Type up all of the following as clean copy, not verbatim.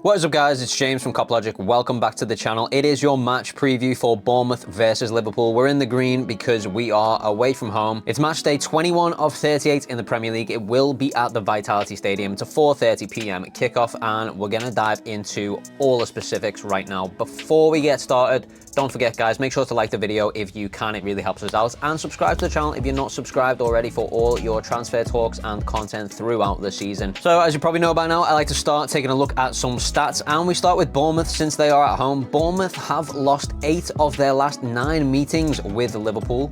What is up, guys? It's James from Cop Logic. Welcome back to the channel. It is your match preview for Bournemouth versus Liverpool. We're in the green because we are away from home. It's match day 21 of 38 in the Premier League. It will be at the Vitality Stadium. It's a 4:30 p.m. kickoff, and we're going to dive into all the specifics right now. Before we get started, don't forget, guys, make sure to like the video if you can. It really helps us out. And subscribe to the channel if you're not subscribed already for all your transfer talks and content throughout the season. So, as you probably know by now, I like to start taking a look at some stats, and we start with Bournemouth since they are at home. Bournemouth have lost 8 of their last 9 meetings with Liverpool,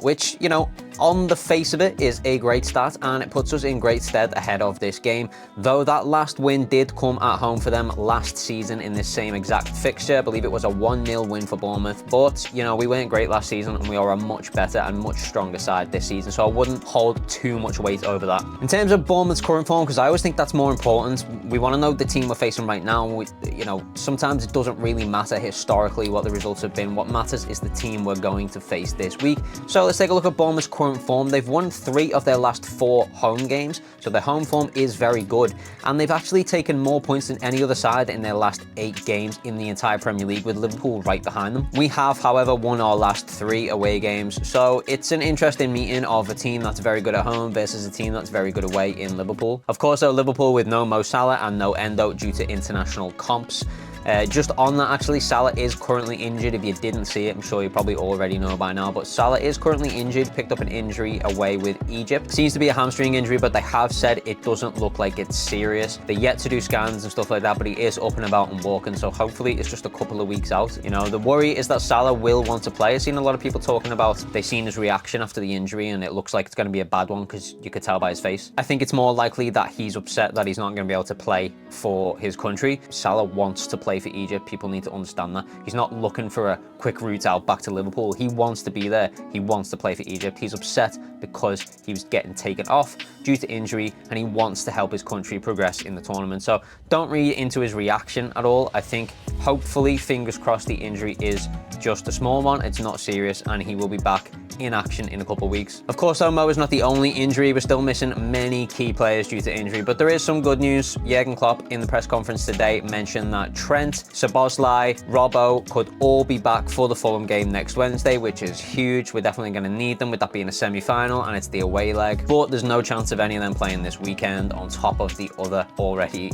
which, you know, on the face of it is a great stat, and it puts us in great stead ahead of this game. Though that last win did come at home for them last season in this same exact fixture. I believe it was a 1-0 win for Bournemouth, but, you know, we weren't great last season, and we are a much better and much stronger side this season, so I wouldn't hold too much weight over that. In terms of Bournemouth's current form, because I always think that's more important, we want to know the team we're facing right now. You know, sometimes it doesn't really matter historically what the results have been. What matters is the team we're going to face this week. So let's take a look at Bournemouth's current form. They've won 3 of their last 4 home games, so their home form is very good, and they've actually taken more points than any other side in their last 8 games in the entire Premier League, with Liverpool right behind them. We have, however, won our last 3 away games, so it's an interesting meeting of a team that's very good at home versus a team that's very good away in Liverpool. Of course, though, Liverpool with no Mo Salah and no Endo due to international comps. Just on that, actually, Salah is currently injured. If you didn't see it, I'm sure you probably already know by now, but Salah is currently injured, picked up an injury away with Egypt. Seems to be a hamstring injury, but they have said it doesn't look like it's serious. They're yet to do scans and stuff like that, but he is up and about and walking, so hopefully it's just a couple of weeks out. You know, the worry is that Salah will want to play. I've seen a lot of people talking about, they've seen his reaction after the injury, and it looks like it's going to be a bad one because you could tell by his face. I think it's more likely that he's upset that he's not going to be able to play for his country. Salah wants to play for Egypt. People need to understand that. He's not looking for a quick route out back to Liverpool. He wants to be there. He wants to play for Egypt. He's upset because he was getting taken off due to injury, and he wants to help his country progress in the tournament. So don't read into his reaction at all. I think, hopefully, fingers crossed, the injury is just a small one. It's not serious, and he will be back in action in a couple of weeks. Of course, though, Mo is not the only injury. We're still missing many key players due to injury, but there is some good news. Jurgen Klopp in the press conference today mentioned that Trent, Szoboszlai, Robbo could all be back for the Fulham game next Wednesday, which is huge. We're definitely going to need them, with that being a semi-final, and it's the away leg, but there's no chance of any of them playing this weekend on top of the other already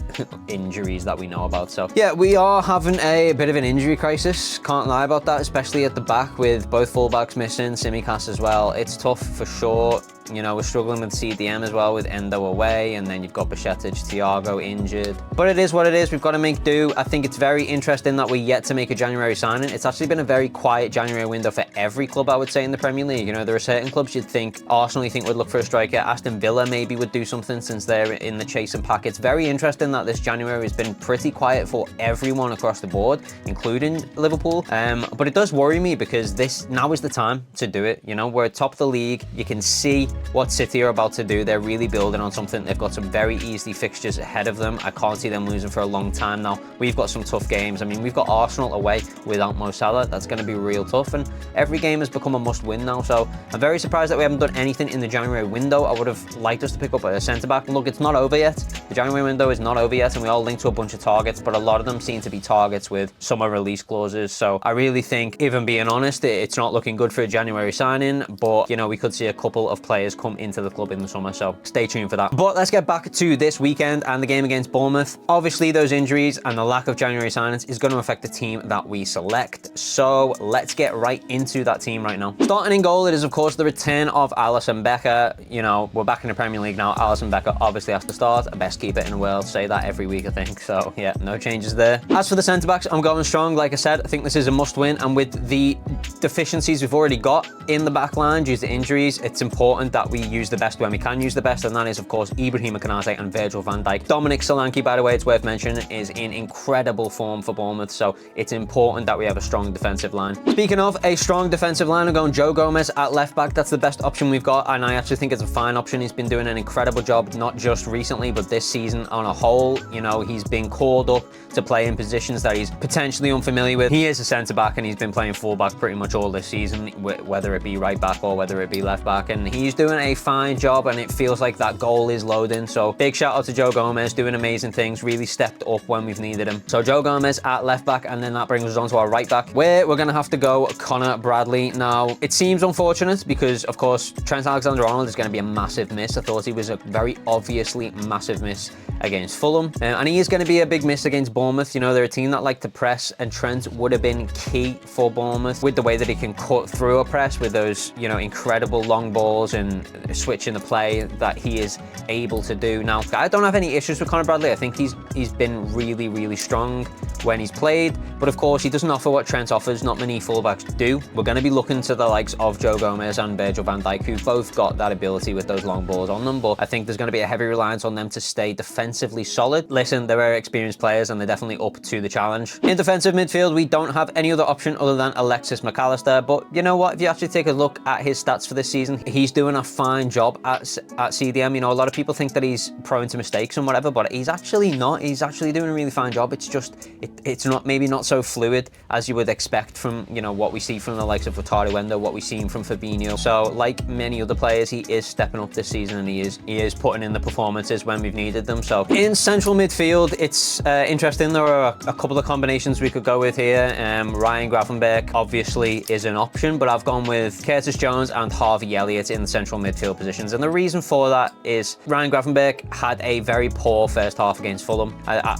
injuries that we know about. So yeah, we are having a bit of an injury crisis, can't lie about that, especially at the back with both fullbacks missing, Simicast as well. It's tough for sure. You know, we're struggling with CDM as well, with Endo away, and then you've got Bajcetic, Thiago injured. But it is what it is. We've got to make do. I think it's very interesting that we're yet to make a January signing. It's actually been a very quiet January window for every club, I would say, in the Premier League. You know, there are certain clubs you'd think, Arsenal you think would look for a striker. Aston Villa maybe would do something since they're in the chase and pack. It's very interesting that this January has been pretty quiet for everyone across the board, including Liverpool. But it does worry me because now is the time to do it. You know, we're at top of the league. You can see what City are about to do. They're really building on something. They've got some very easy fixtures ahead of them. I can't see them losing for a long time now. We've got some tough games. I mean, we've got Arsenal away without Mo Salah. That's going to be real tough, and every game has become a must-win now. So I'm very surprised that we haven't done anything in the January window. I would have liked us to pick up a centre-back. Look, it's not over yet. The January window is not over yet, and we all linked to a bunch of targets, but a lot of them seem to be targets with summer release clauses. So I really think, even being honest, it's not looking good for a January signing, but, you know, we could see a couple of players come into the club in the summer, so stay tuned for that. But let's get back to this weekend and the game against Bournemouth. Obviously, those injuries and the lack of January signings is going to affect the team that we select, so let's get right into that team right now. Starting in goal, it is, of course, the return of Alisson Becker. You know, we're back in the Premier League now. Alisson Becker obviously has to start. Best keeper in the world. Say that every week, I think. So, yeah, no changes there. As for the centre-backs, I'm going strong. Like I said, I think this is a must-win, and with the deficiencies we've already got in the back line due to injuries, it's important that we use the best when we can use the best, and that is, of course, Ibrahima Konate and Virgil van Dijk. Dominic Solanke, by the way, it's worth mentioning, is in incredible form for Bournemouth, so it's important that we have a strong defensive line. Speaking of a strong defensive line, I'm going Joe Gomez at left back. That's the best option we've got, and I actually think it's a fine option. He's been doing an incredible job, not just recently, but this season on a whole. You know, he's been called up to play in positions that he's potentially unfamiliar with. He is a centre-back, and he's been playing full-back pretty much much all this season, whether it be right back or whether it be left back, and he's doing a fine job, and it feels like that goal is loading. So big shout out to Joe Gomez, doing amazing things, really stepped up when we've needed him. So Joe Gomez at left back, and then that brings us on to our right back, where we're going to have to go Connor Bradley. Now, it seems unfortunate because, of course, Trent Alexander-Arnold is going to be a massive miss. I thought he was a very obviously massive miss against Fulham, and he is going to be a big miss against Bournemouth. You know, they're a team that like to press, and Trent would have been key for Bournemouth with the way that he can cut through a press with those, you know, incredible long balls and switching the play that he is able to do. Now, I don't have any issues with Connor Bradley. I think he's been really, really strong when he's played, but of course he doesn't offer what Trent offers. Not many fullbacks do. We're going to be looking to the likes of Joe Gomez and Virgil van Dijk, who both got that ability with those long balls on them, but I think there's going to be a heavy reliance on them to stay defensively solid. Listen, they're very experienced players and they're definitely up to the challenge. In defensive midfield, we don't have any other option other than Alexis McAllister, but you know what, if you actually take a look at his stats for this season, he's doing a fine job at CDM. You know, a lot of people think that he's prone to mistakes and whatever, but he's actually not. He's actually doing a really fine job. It's just, it's not so fluid as you would expect from, you know, what we see from the likes of Wataru Endo, what we've seen from Fabinho. So like many other players, he is stepping up this season, and he is putting in the performances when we've needed them. So in central midfield, it's interesting. There are a couple of combinations we could go with here. Ryan Gravenberch obviously is an option, but I've gone with Curtis Jones and Harvey Elliott in the central midfield positions, and the reason for that is Ryan Gravenberch had a very poor first half against Fulham.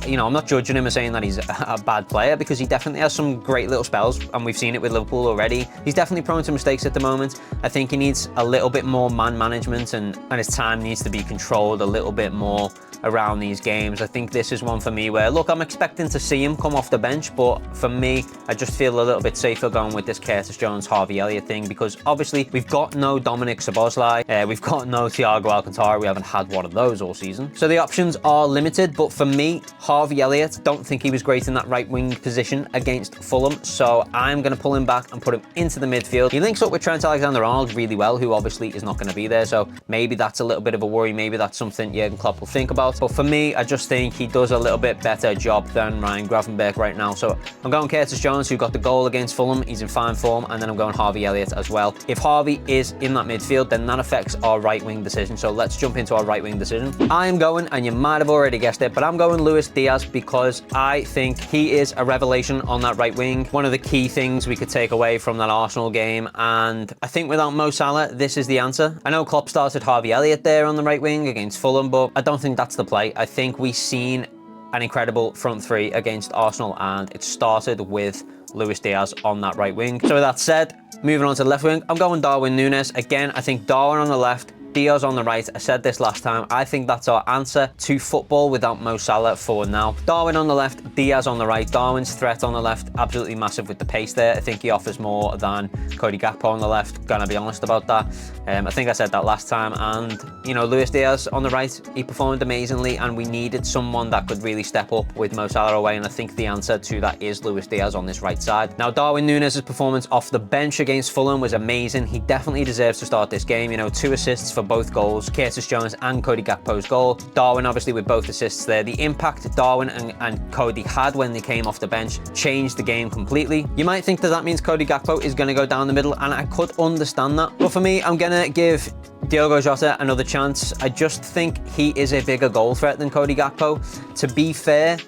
You know, I'm not judging him as saying that he's a bad player, because he definitely has some great little spells, and we've seen it with Liverpool already. He's definitely prone to mistakes at the moment. I think he needs a little bit more man management, and his time needs to be controlled a little bit more around these games. I think this is one for me where, look, I'm expecting to see him come off the bench, but for me, I just feel a little bit safer going with this Curtis Jones, Harvey Elliott thing, because obviously we've got no Dominic Szoboszlai, we've got no Thiago Alcantara. We haven't had one of those all season, so the options are limited. But for me, Harvey Elliott, don't think he was great in that right wing position against Fulham, so I'm going to pull him back and put him into the midfield. He links up with Trent Alexander-Arnold really well, who obviously is not going to be there, so maybe that's a little bit of a worry. Maybe that's something Jurgen Klopp will think about. But for me, I just think he does a little bit better job than Ryan Gravenberch right now. So I'm going Curtis Jones, who got the goal against Fulham. He's in fine form. And then I'm going Harvey Elliott as well. If Harvey is in that midfield, then that affects our right wing decision. So let's jump into our right wing decision. I am going, and you might have already guessed it, but I'm going Luis Diaz, because I think he is a revelation on that right wing. One of the key things we could take away from that Arsenal game. And I think without Mo Salah, this is the answer. I know Klopp started Harvey Elliott there on the right wing against Fulham, but I don't think that's the play. I think we've seen an incredible front three against Arsenal, and it started with Luis Diaz on that right wing. So with that said, moving on to the left wing, I'm going Darwin Nunez. Again, I think Darwin on the left, Diaz on the right. I said this last time. I think that's our answer to football without Mo Salah for now. Darwin on the left, Diaz on the right. Darwin's threat on the left, absolutely massive with the pace there. I think he offers more than Cody Gakpo on the left. Gonna be honest about that. I think I said that last time. And, you know, Luis Diaz on the right, he performed amazingly, and we needed someone that could really step up with Mo Salah away, and I think the answer to that is Luis Diaz on this right side. Now, Darwin Nunez's performance off the bench against Fulham was amazing. He definitely deserves to start this game. You know, 2 assists for both goals, Curtis Jones and Cody Gakpo's goal. Darwin obviously with both assists there. The impact Darwin and Cody had when they came off the bench changed the game completely. You might think that that means Cody Gakpo is going to go down the middle, and I could understand that. But for me, I'm going to give Diogo Jota another chance. I just think he is a bigger goal threat than Cody Gakpo. To be fair,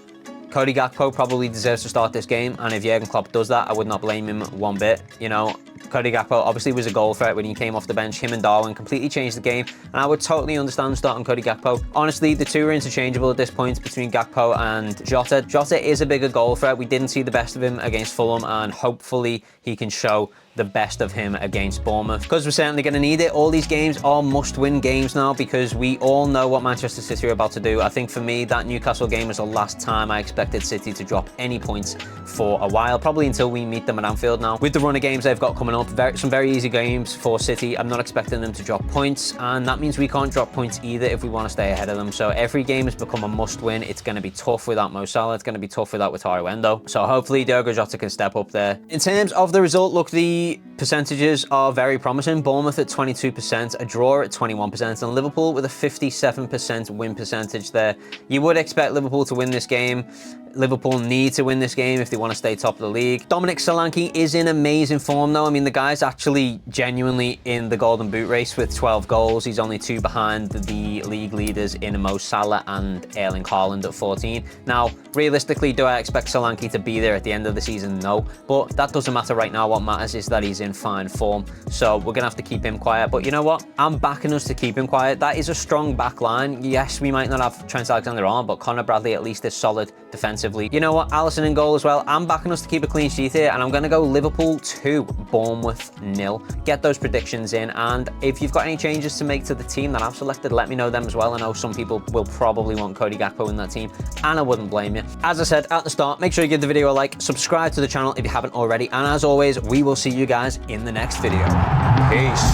Cody Gakpo probably deserves to start this game, and if Jurgen Klopp does that, I would not blame him one bit. You know, Cody Gakpo obviously was a goal threat when he came off the bench. Him and Darwin completely changed the game, and I would totally understand starting Cody Gakpo. Honestly, the two are interchangeable at this point between Gakpo and Jota. Jota is a bigger goal threat. We didn't see the best of him against Fulham, and hopefully he can show the best of him against Bournemouth, because we're certainly going to need it. All these games are must-win games now, because we all know what Manchester City are about to do. I think for me, that Newcastle game was the last time I expected City to drop any points for a while, probably until we meet them at Anfield now. With the run of games they've got coming up, some very easy games for City. I'm not expecting them to drop points, and that means we can't drop points either if we want to stay ahead of them. So every game has become a must-win. It's going to be tough without Mo Salah. It's going to be tough without Wataru Endo. So hopefully Diogo Jota can step up there. In terms of the result, look, the percentages are very promising. Bournemouth at 22%, a draw at 21%, and Liverpool with a 57% win percentage there. You would expect Liverpool to win this game. Liverpool need to win this game if they want to stay top of the league. Dominic Solanke is in amazing form though. I mean, the guy's actually genuinely in the Golden Boot race with 12 goals. He's only 2 behind the league leaders in Mo Salah and Erling Haaland at 14. Now, realistically, do I expect Solanke to be there at the end of the season? No, but that doesn't matter right now. What matters is that he's in fine form. So we're gonna have to keep him quiet. But you know what? I'm backing us to keep him quiet. That is a strong back line. Yes, we might not have Trent Alexander-Arnold, but Connor Bradley at least is solid defensively. You know what? Alisson in goal as well. I'm backing us to keep a clean sheet here, and I'm gonna go Liverpool 2, Bournemouth 0. Get those predictions in, and if you've got any changes to make to the team that I've selected, let me know them as well. I know some people will probably want Cody Gakpo in that team, and I wouldn't blame you. As I said at the start, make sure you give the video a like, subscribe to the channel if you haven't already, and as always, we will see you guys in the next video. Peace.